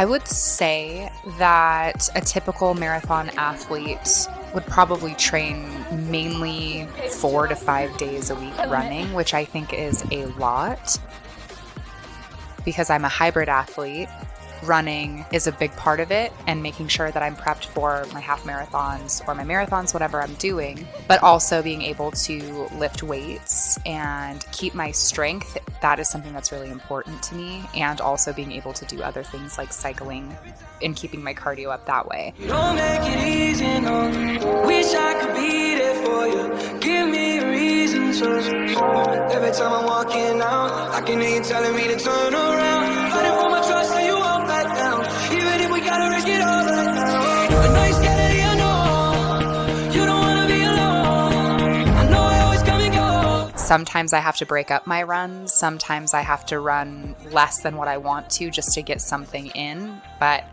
I would say that a typical marathon athlete would probably train mainly 4 to 5 days a week running, which I think is a lot. Because I'm a hybrid athlete, running is a big part of it, and making sure that I'm prepped for my half marathons or my marathons, whatever I'm doing, but also being able to lift weights and keep my strength. That is something that's really important to me, and also being able to do other things like cycling and keeping my cardio up that way. You don't make it easy, no. Wish I could be there for you. Give me a reason to. Every time I'm walking out, I can hear you telling me to turn around. Fighting for my trust, so you won't back down. Even if we gotta risk it all right now. I know you're scared of the unknown. You don't wanna be alone. I know I always come and go. Sometimes I have to break up my runs. Sometimes I have to run less than what I want to just to get something in. But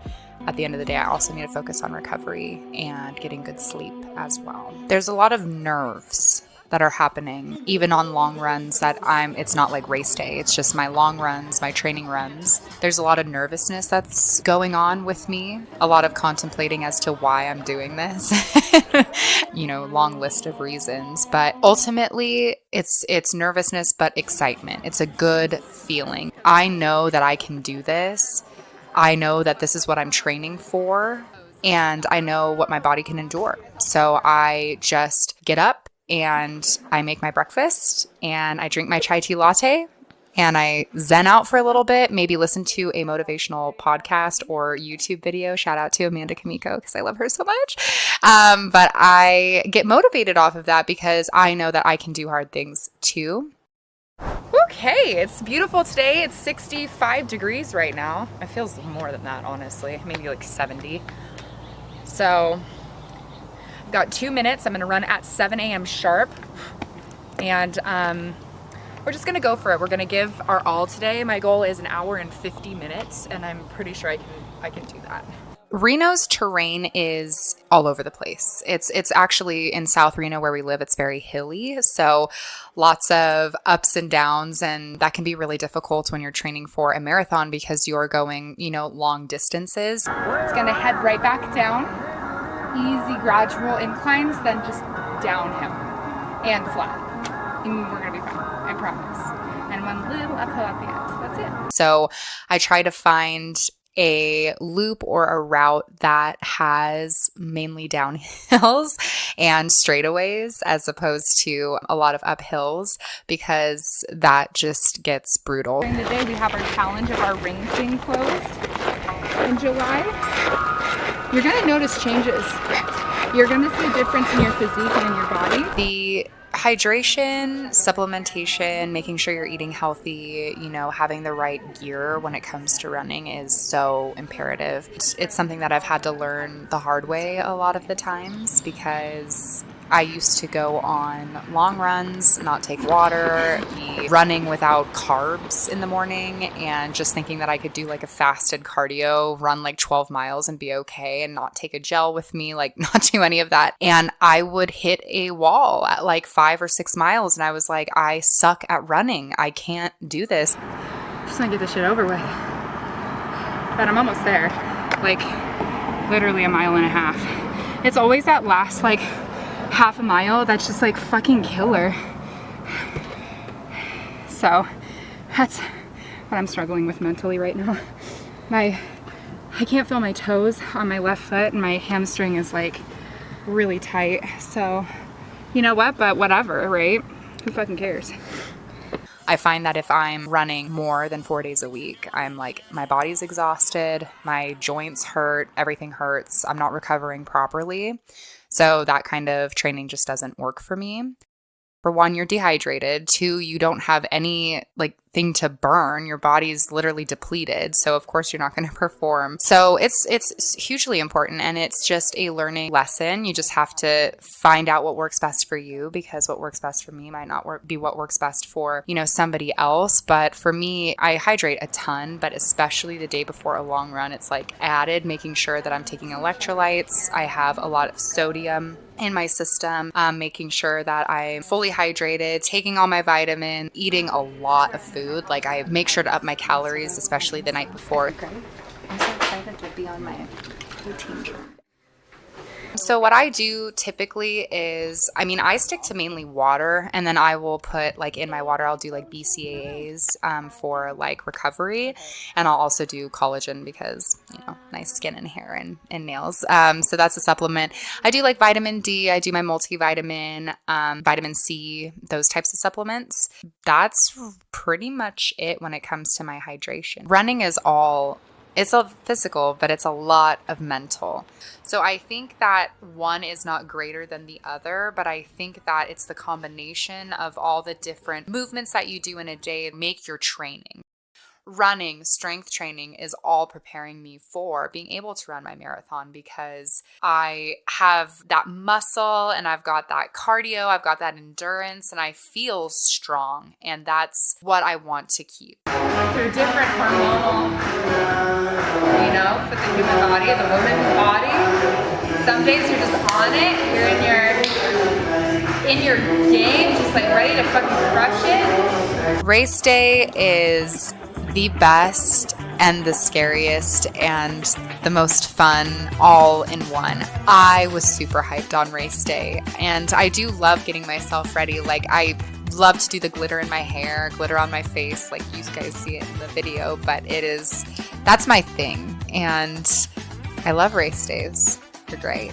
at the end of the day, I also need to focus on recovery and getting good sleep as well. There's a lot of nerves that are happening, even on long runs it's not like race day. It's just my long runs, my training runs. There's a lot of nervousness that's going on with me. A lot of contemplating as to why I'm doing this. Long list of reasons. But ultimately, it's nervousness, but excitement. It's a good feeling. I know that I can do this. I know that this is what I'm training for, and I know what my body can endure. So I just get up and I make my breakfast and I drink my chai tea latte and I zen out for a little bit, maybe listen to a motivational podcast or YouTube video. Shout out to Amanda Kamiko because I love her so much. But I get motivated off of that because I know that I can do hard things too. Okay, it's beautiful today. It's 65 degrees right now. It feels more than that, honestly. Maybe like 70. So I've got 2 minutes. I'm going to run at 7 a.m. sharp. And we're just going to go for it. We're going to give our all today. My goal is 1 hour and 50 minutes, and I'm pretty sure I can do that. Reno's terrain is all over the place. It's actually in South Reno where we live. It's very hilly. So lots of ups and downs, and that can be really difficult when you're training for a marathon because you're going, long distances. It's going to head right back down. Easy gradual inclines, then just downhill and flat. And we're going to be fine. I promise. And one little uphill at the end. That's it. So I try to find a loop or a route that has mainly downhills and straightaways as opposed to a lot of uphills because that just gets brutal. During the day, we have our challenge of our rings being closed in July. You're going to notice changes. You're going to see a difference in your physique and in your body. The hydration, supplementation, making sure you're eating healthy, having the right gear when it comes to running is so imperative. It's something that I've had to learn the hard way a lot of the times because I used to go on long runs, not take water, be running without carbs in the morning, and just thinking that I could do like a fasted cardio, run like 12 miles and be okay and not take a gel with me, like not do any of that. And I would hit a wall at like 5 or 6 miles and I was like, I suck at running. I can't do this. Just want to get this shit over with. But I'm almost there. Like literally 1.5 miles. It's always that last like half a mile that's just like fucking killer. So that's what I'm struggling with mentally right now. I can't feel my toes on my left foot and my hamstring is like really tight. So you know what, but whatever, right? Who fucking cares? I find that if I'm running more than 4 days a week, I'm like, my body's exhausted, my joints hurt, everything hurts, I'm not recovering properly. So that kind of training just doesn't work for me. For one, you're dehydrated. 2, you don't have any thing to burn. Your body's literally depleted. So of course you're not going to perform. So it's hugely important, and it's just a learning lesson. You just have to find out what works best for you, because what works best for me might not be what works best for, somebody else. But for me, I hydrate a ton, but especially the day before a long run, it's like added, making sure that I'm taking electrolytes. I have a lot of sodium in my system, making sure that I'm fully hydrated, taking all my vitamins, eating a lot of food. Like I make sure to up my calories, especially the night before. Okay. I'm so excited. will be on my protein chart. So what I do typically is, I stick to mainly water, and then I will put like in my water, I'll do like BCAAs for like recovery, and I'll also do collagen because, nice skin and hair and nails. So that's a supplement. I do like vitamin D. I do my multivitamin, vitamin C, those types of supplements. That's pretty much it when it comes to my hydration. Running is it's a physical, but it's a lot of mental. So I think that one is not greater than the other, but I think that it's the combination of all the different movements that you do in a day make your training. Running, strength training is all preparing me for being able to run my marathon because I have that muscle and I've got that cardio, I've got that endurance, and I feel strong. And that's what I want to keep. Through different hormonal, for the human body, the woman's body. Some days you're just on it, you're in your game, just like ready to fucking crush it. Race day is the best and the scariest and the most fun all in one. I was super hyped on race day, and I do love getting myself ready. Like, I love to do the glitter in my hair, glitter on my face, like you guys see it in the video, but that's my thing, and I love race days. They're great.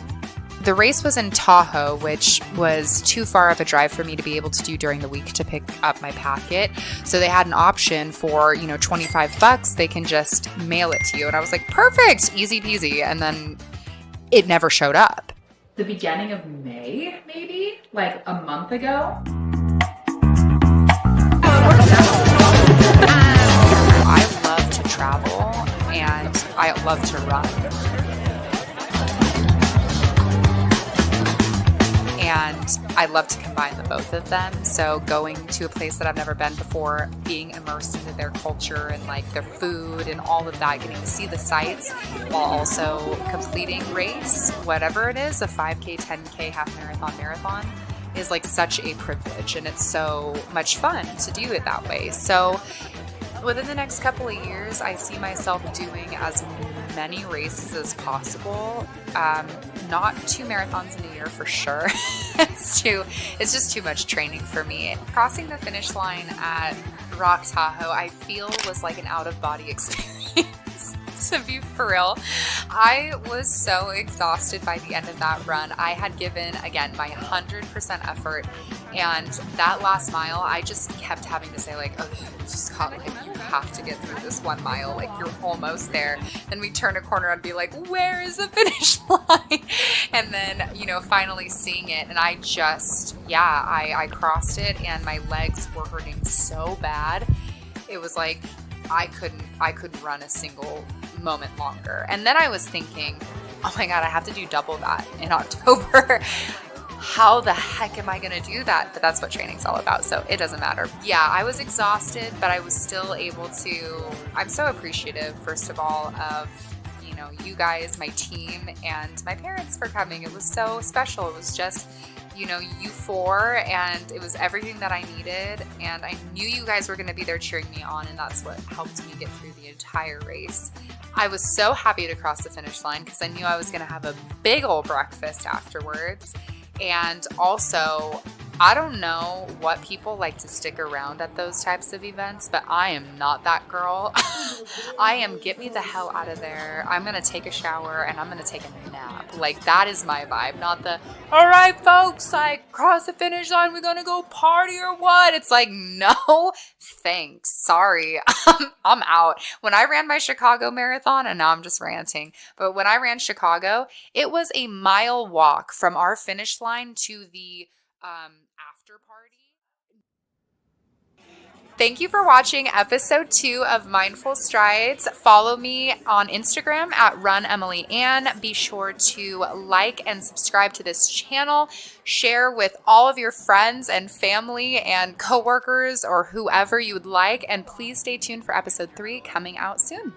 The race was in Tahoe, which was too far of a drive for me to be able to do during the week to pick up my packet. So they had an option for, $25. They can just mail it to you. And I was like, perfect, easy peasy. And then it never showed up. The beginning of May, maybe, like a month ago. I love to travel and I love to run. And I love to combine the both of them. So going to a place that I've never been before, being immersed into their culture and like their food and all of that, getting to see the sights while also completing race, whatever it is, a 5K, 10K, half marathon is like such a privilege. And it's so much fun to do it that way. So within the next couple of years, I see myself doing as many races as possible. Not 2 marathons in a year for sure. It's just too much training for me. Crossing the finish line at Rock Tahoe, I feel was like an out-of-body experience. To be for real, I was so exhausted by the end of that run. I had given, again, my 100% effort, and that last mile, I just kept having to say, like, okay, Scott, like, you have to get through this 1 mile, like, you're almost there. Then we turn a corner and be like, where is the finish line? And then, finally seeing it, and I just, I crossed it, and my legs were hurting so bad. It was like, I couldn't run a single moment longer. And then I was thinking, oh my God, I have to do double that in October. How the heck am I going to do that? But that's what training's all about, so it doesn't matter. Yeah, I was exhausted, but I was still able to. I'm so appreciative, first of all, of you guys, my team, and my parents for coming. It was so special. It was just you four, and it was everything that I needed, and I knew you guys were going to be there cheering me on, and that's what helped me get through the entire race. I was so happy to cross the finish line because I knew I was going to have a big old breakfast afterwards. And also, I don't know what people like to stick around at those types of events, but I am not that girl. Get me the hell out of there. I'm going to take a shower and I'm going to take a nap. Like, that is my vibe, not the, all right, folks, like, cross the finish line, we're going to go party or what? It's like, no, thanks. Sorry. I'm out. When I ran my Chicago marathon, and now I'm just ranting, but when I ran Chicago, it was a mile walk from our finish line to the after party. Thank you for watching episode 2 of Mindful Strides. Follow me on Instagram at runemilyann. Be sure to like and subscribe to this channel. Share with all of your friends and family and coworkers or whoever you would like. And please stay tuned for episode 3 coming out soon.